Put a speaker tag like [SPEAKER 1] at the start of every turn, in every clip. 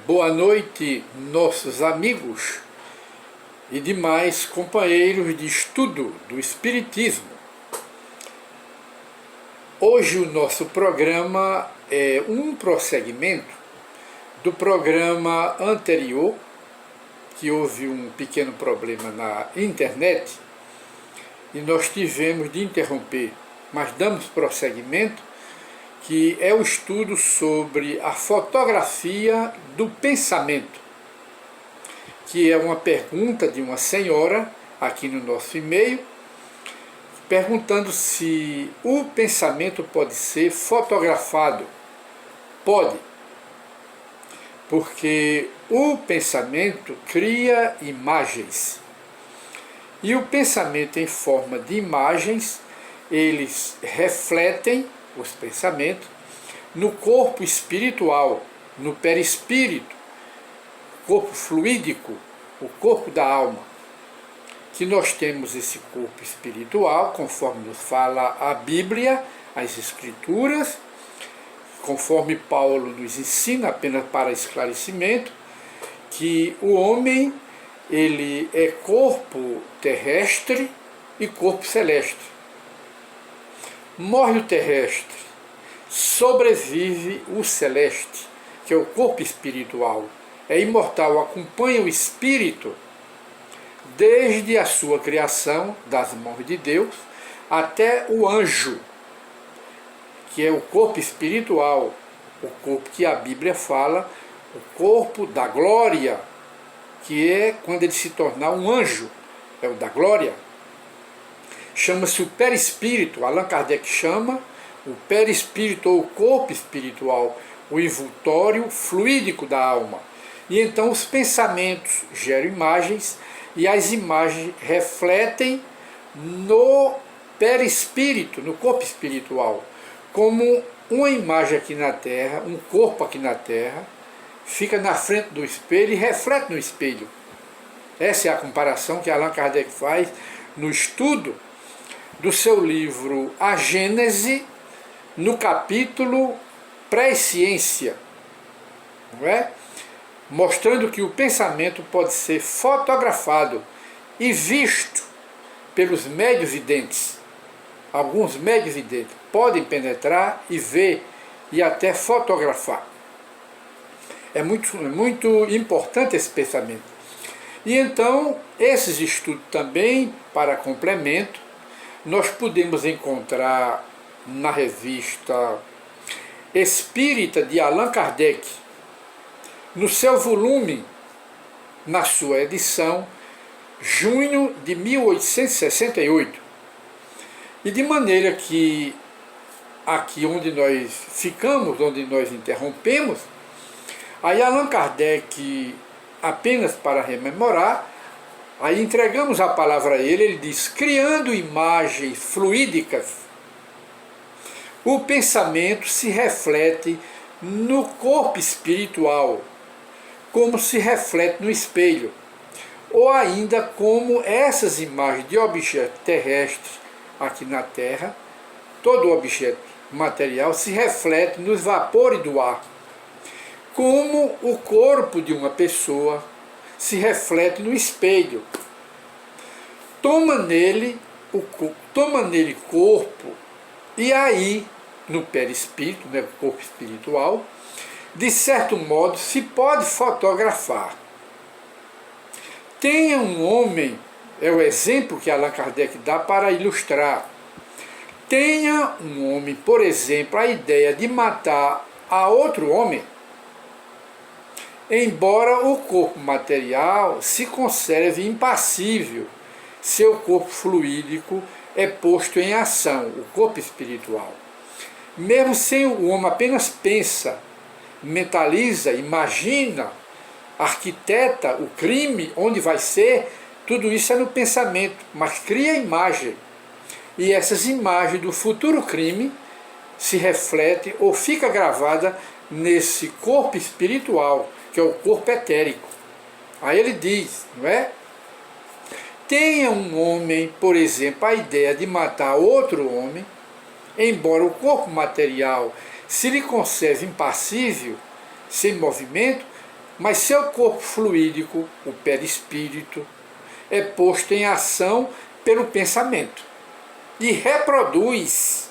[SPEAKER 1] Boa noite, nossos amigos e demais companheiros de estudo do Espiritismo. Hoje o nosso programa é um prosseguimento do programa anterior, que houve um pequeno problema na internet e nós tivemos de interromper, mas damos prosseguimento, que é o estudo sobre a fotografia do pensamento, que é uma pergunta de uma senhora aqui no nosso e-mail, perguntando se o pensamento pode ser fotografado. Pode, porque o pensamento cria imagens. E o pensamento em forma de imagens, eles refletem os pensamentos no corpo espiritual, no perispírito, corpo fluídico, o corpo da alma. Que nós temos esse corpo espiritual, conforme nos fala a Bíblia, as Escrituras, conforme Paulo nos ensina, apenas para esclarecimento, que o homem ele é corpo terrestre e corpo celeste. Morre o terrestre, sobrevive o celeste, que é o corpo espiritual. É imortal, acompanha o espírito desde a sua criação, das mãos de Deus, até o anjo, que é o corpo espiritual, o corpo que a Bíblia fala, o corpo da glória, que é quando ele se tornar um anjo, é o da glória. Chama-se o perispírito, Allan Kardec chama o perispírito ou o corpo espiritual, o envoltório fluídico da alma. E então os pensamentos geram imagens e as imagens refletem no perispírito, no corpo espiritual, como uma imagem aqui na Terra, um corpo aqui na Terra, fica na frente do espelho e reflete no espelho. Essa é a comparação que Allan Kardec faz no estudo do seu livro A Gênese, no capítulo Pré-ciência, não é? Mostrando que o pensamento pode ser fotografado e visto pelos médios videntes. Alguns médios videntes podem penetrar e ver e até fotografar. É muito importante esse pensamento. E então, esses estudos também, para complemento, nós podemos encontrar na revista Espírita de Allan Kardec, no seu volume, na sua edição, junho de 1868. E de maneira que aqui onde nós ficamos, onde nós interrompemos, aí Allan Kardec, apenas para rememorar, aí entregamos a palavra a ele, ele diz: criando imagens fluídicas, o pensamento se reflete no corpo espiritual, como se reflete no espelho, ou ainda como essas imagens de objetos terrestres aqui na Terra, todo objeto material se reflete nos vapores do ar, como o corpo de uma pessoa se reflete no espelho. Toma nele corpo, e aí, no perispírito, né, corpo espiritual, de certo modo se pode fotografar. Tenha um homem, é o exemplo que Allan Kardec dá para ilustrar. Tenha um homem, por exemplo, a ideia de matar a outro homem, embora o corpo material se conserve impassível, seu corpo fluídico é posto em ação, o corpo espiritual. Mesmo sem o homem apenas pensa, mentaliza, imagina, arquiteta o crime, onde vai ser, tudo isso é no pensamento, mas cria imagem. E essas imagens do futuro crime se refletem ou fica gravada nesse corpo espiritual, que é o corpo etérico. Aí ele diz, não é? Tenha um homem, por exemplo, a ideia de matar outro homem, embora o corpo material se lhe conserve impassível, sem movimento, mas seu corpo fluídico, o perispírito, é posto em ação pelo pensamento e reproduz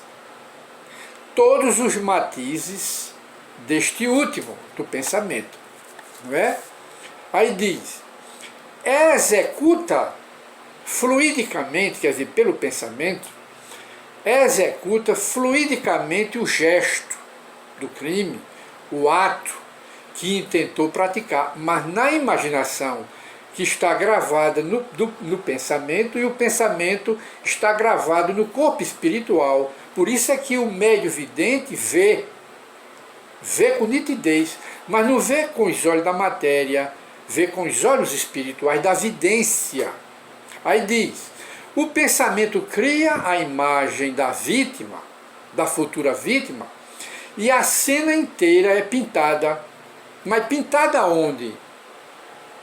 [SPEAKER 1] todos os matizes deste último, do pensamento. Não é? Aí diz, executa fluidicamente, quer dizer, pelo pensamento, executa fluidicamente o gesto do crime, o ato que intentou praticar, mas na imaginação que está gravada no pensamento, e o pensamento está gravado no corpo espiritual. Por isso é que o médio vidente vê com nitidez, mas não vê com os olhos da matéria, vê com os olhos espirituais da vidência. Aí diz, o pensamento cria a imagem da vítima, da futura vítima, e a cena inteira é pintada. Mas pintada onde?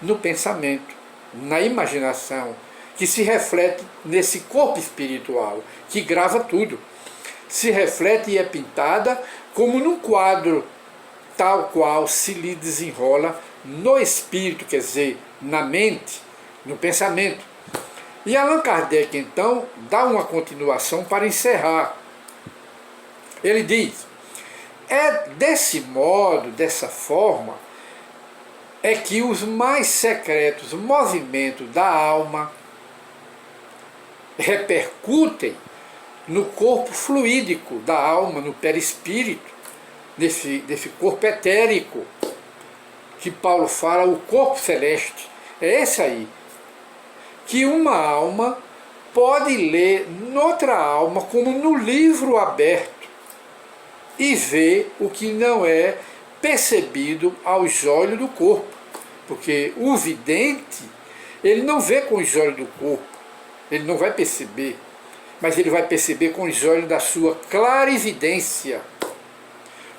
[SPEAKER 1] No pensamento, na imaginação, que se reflete nesse corpo espiritual, que grava tudo. Se reflete e é pintada como num quadro, tal qual se lhe desenrola no espírito, quer dizer, na mente, no pensamento. E Allan Kardec, então, dá uma continuação para encerrar. Ele diz, é desse modo, dessa forma, é que os mais secretos movimentos da alma repercutem no corpo fluídico da alma, no perispírito, desse corpo etérico, que Paulo fala, o corpo celeste. É esse aí. Que uma alma pode ler noutra alma como no livro aberto e ver o que não é percebido aos olhos do corpo. Porque o vidente, ele não vê com os olhos do corpo, ele não vai perceber, mas ele vai perceber com os olhos da sua clarividência.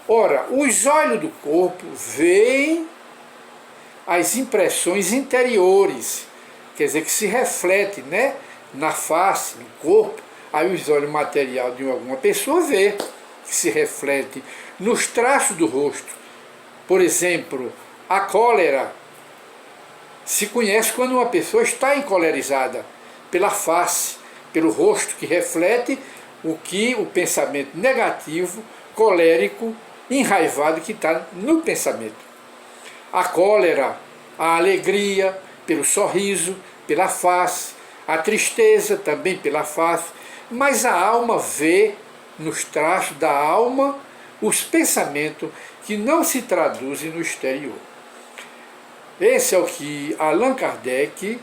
[SPEAKER 1] Ora, os olhos do corpo veem as impressões interiores, quer dizer, que se reflete, né, na face, no corpo. Aí os olhos material de alguma pessoa vê, que se reflete nos traços do rosto. Por exemplo, a cólera se conhece quando uma pessoa está encolerizada, pela face, pelo rosto, que reflete o pensamento negativo, colérico, enraivado que está no pensamento. A cólera, a alegria, pelo sorriso, pela face, a tristeza também pela face, mas a alma vê nos traços da alma os pensamentos que não se traduzem no exterior. Esse é o que Allan Kardec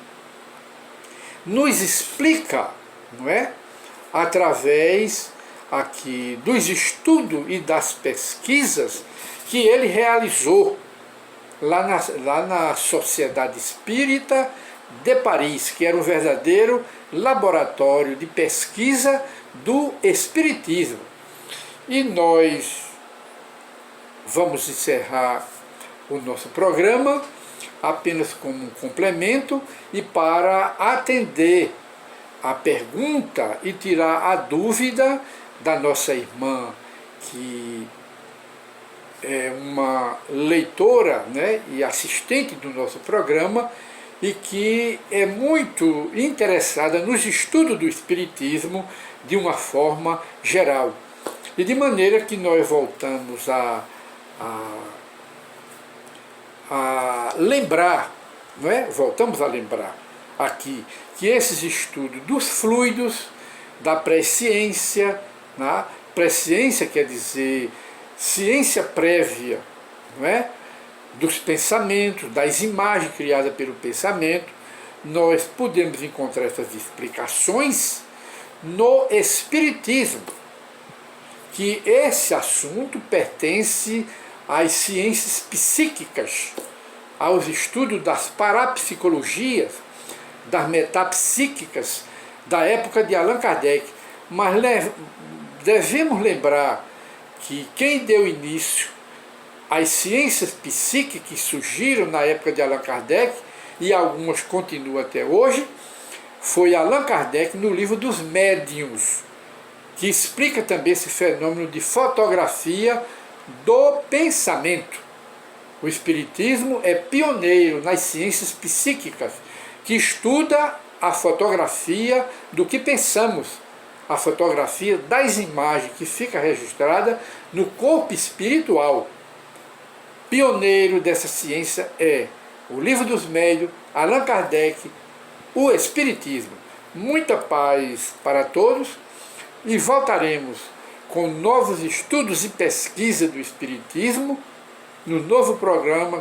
[SPEAKER 1] nos explica, não é? Através aqui dos estudos e das pesquisas que ele realizou lá na Sociedade Espírita de Paris, que era um verdadeiro laboratório de pesquisa do Espiritismo. E nós vamos encerrar o nosso programa apenas como um complemento e para atender a pergunta e tirar a dúvida da nossa irmã, que é uma leitora, né, e assistente do nosso programa, e que é muito interessada nos estudos do Espiritismo de uma forma geral. E de maneira que nós voltamos a lembrar, não é? Voltamos a lembrar aqui que esses estudos dos fluidos, da presciência, né? Presciência quer dizer ciência prévia, não é? Dos pensamentos, das imagens criadas pelo pensamento, nós podemos encontrar essas explicações no Espiritismo, que esse assunto pertence às ciências psíquicas, aos estudos das parapsicologias, das metapsíquicas da época de Allan Kardec. Mas devemos lembrar que quem deu início às ciências psíquicas que surgiram na época de Allan Kardec, e algumas continuam até hoje, foi Allan Kardec no livro dos Médiuns, que explica também esse fenômeno de fotografia do pensamento. O Espiritismo é pioneiro nas ciências psíquicas, que estuda a fotografia do que pensamos, a fotografia das imagens que fica registrada no corpo espiritual. Pioneiro dessa ciência é o Livro dos Médiuns, Allan Kardec, o Espiritismo. Muita paz para todos e voltaremos com novos estudos e pesquisa do Espiritismo no novo programa